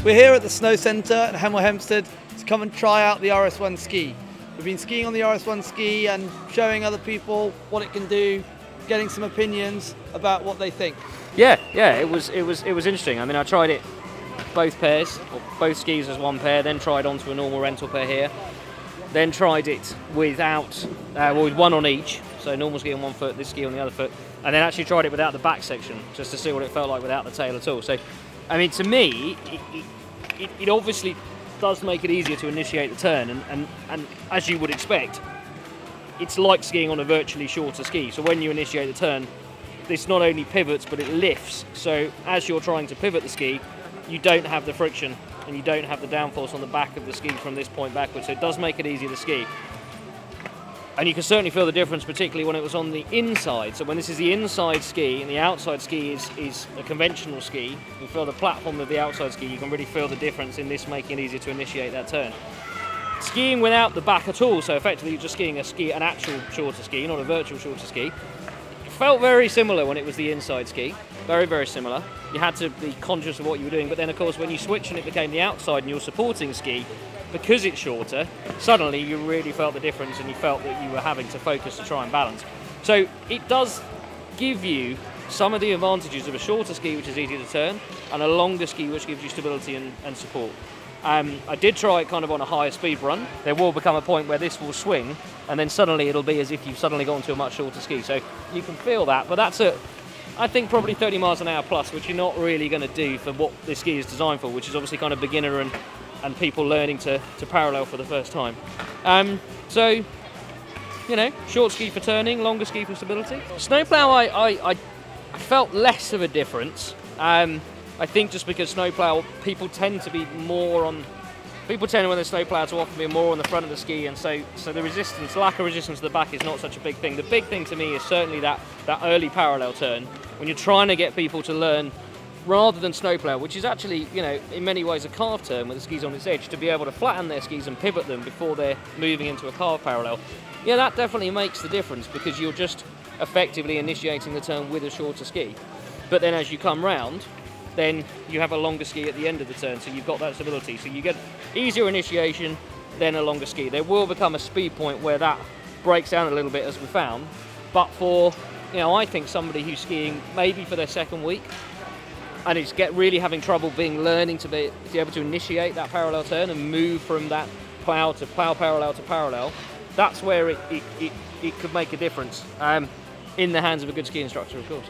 We're here at the Snow Centre at Hemel Hempstead to come and try out the RS1 ski. We've been skiing on the RS1 ski and showing other people what it can do, getting some opinions about what they think. Yeah, it was interesting. I mean, I tried it both pairs, or both skis as one pair, then tried onto a normal rental pair here, then tried it without, with one on each, so normal ski on one foot, this ski on the other foot, and then actually tried it without the back section, just to see what it felt like without the tail at all. So, I mean, to me, it obviously does make it easier to initiate the turn, and as you would expect, it's like skiing on a virtually shorter ski. So when you initiate the turn, this not only pivots, but it lifts. So as you're trying to pivot the ski, you don't have the friction and you don't have the downforce on the back of the ski from this point backwards. So it does make it easier to ski. And you can certainly feel the difference, particularly when it was on the inside. So when this is the inside ski and the outside ski is a conventional ski, you feel the platform of the outside ski, you can really feel the difference in this making it easier to initiate that turn. Skiing without the back at all, so effectively you're just skiing an actual shorter ski, not a virtual shorter ski, it felt very similar when it was the inside ski. Very, very similar. You had to be conscious of what you were doing, but then of course when you switch and it became the outside and you're supporting ski, because it's shorter, suddenly you really felt the difference and you felt that you were having to focus to try and balance. So it does give you some of the advantages of a shorter ski, which is easier to turn, and a longer ski, which gives you stability and support. I did try it kind of on a higher speed run. There will become a point where this will swing, and then suddenly it'll be as if you've suddenly gone to a much shorter ski. So you can feel that, but that's I think probably 30 miles an hour plus, which you're not really going to do for what this ski is designed for, which is obviously kind of beginner and people learning to parallel for the first time. So, you know, short ski for turning, longer ski for stability. Snowplow, I felt less of a difference. I think just because snowplow, people tend when they snowplow to often be more on the front of the ski, and so the resistance, lack of resistance to the back is not such a big thing. The big thing to me is certainly that early parallel turn, when you're trying to get people to learn, rather than snowplow, which is actually, you know, in many ways a carved turn with the skis on its edge, to be able to flatten their skis and pivot them before they're moving into a carved parallel. Yeah, that definitely makes the difference, because you're just effectively initiating the turn with a shorter ski. But then as you come round, then you have a longer ski at the end of the turn, so you've got that stability. So you get easier initiation, then a longer ski. There will become a speed point where that breaks down a little bit, as we found, but for, you know, I think somebody who's skiing maybe for their second week and is really having trouble learning to be able to initiate that parallel turn and move from that plow parallel to parallel, that's where it could make a difference in the hands of a good ski instructor, of course.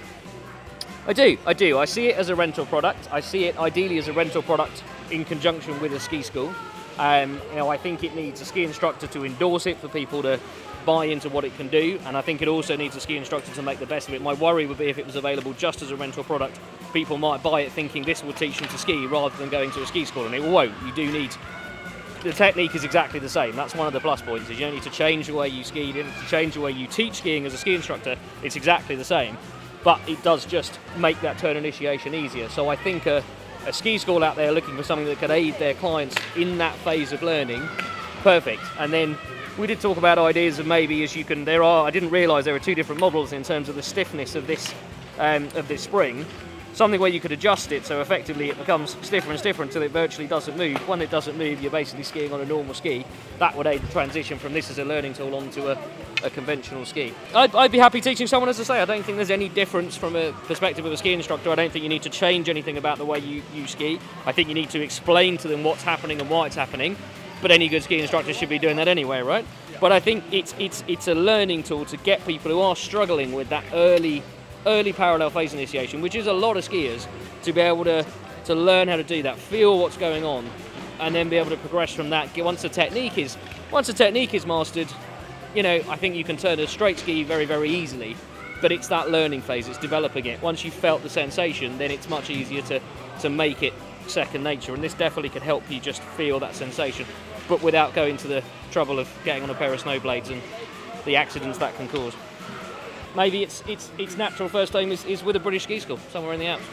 I do. I see it as a rental product. I see it ideally as a rental product in conjunction with a ski school. You know, I think it needs a ski instructor to endorse it for people to buy into what it can do, and I think it also needs a ski instructor to make the best of it. My worry would be if it was available just as a rental product, people might buy it thinking this will teach them to ski rather than going to a ski school, and it won't. You do need, the technique is exactly the same. That's one of the plus points, is you don't need to change the way you ski, you don't need to change the way you teach skiing as a ski instructor. It's exactly the same, but it does just make that turn initiation easier. So I think a ski school out there looking for something that could aid their clients in that phase of learning, perfect. And then we did talk about ideas of maybe, as you can, I didn't realise there were two different models in terms of the stiffness of this spring. Something where you could adjust it so effectively it becomes stiffer and stiffer until it virtually doesn't move. When it doesn't move, you're basically skiing on a normal ski. That would aid the transition from this as a learning tool onto a conventional ski. I'd be happy teaching someone, as I say. I don't think there's any difference from a perspective of a ski instructor. I don't think you need to change anything about the way you ski. I think you need to explain to them what's happening and why it's happening. But any good ski instructor should be doing that anyway, right? But I think it's a learning tool to get people who are struggling with that early parallel phase initiation, which is a lot of skiers, to be able to learn how to do that, feel what's going on, and then be able to progress from that. Once the technique is mastered, you know, I think you can turn a straight ski very, very easily. But it's that learning phase, it's developing it. Once you've felt the sensation, then it's much easier to make it second nature, and this definitely could help you just feel that sensation, but without going to the trouble of getting on a pair of snowblades and the accidents that can cause. Maybe its natural first aim is with a British ski school somewhere in the Alps.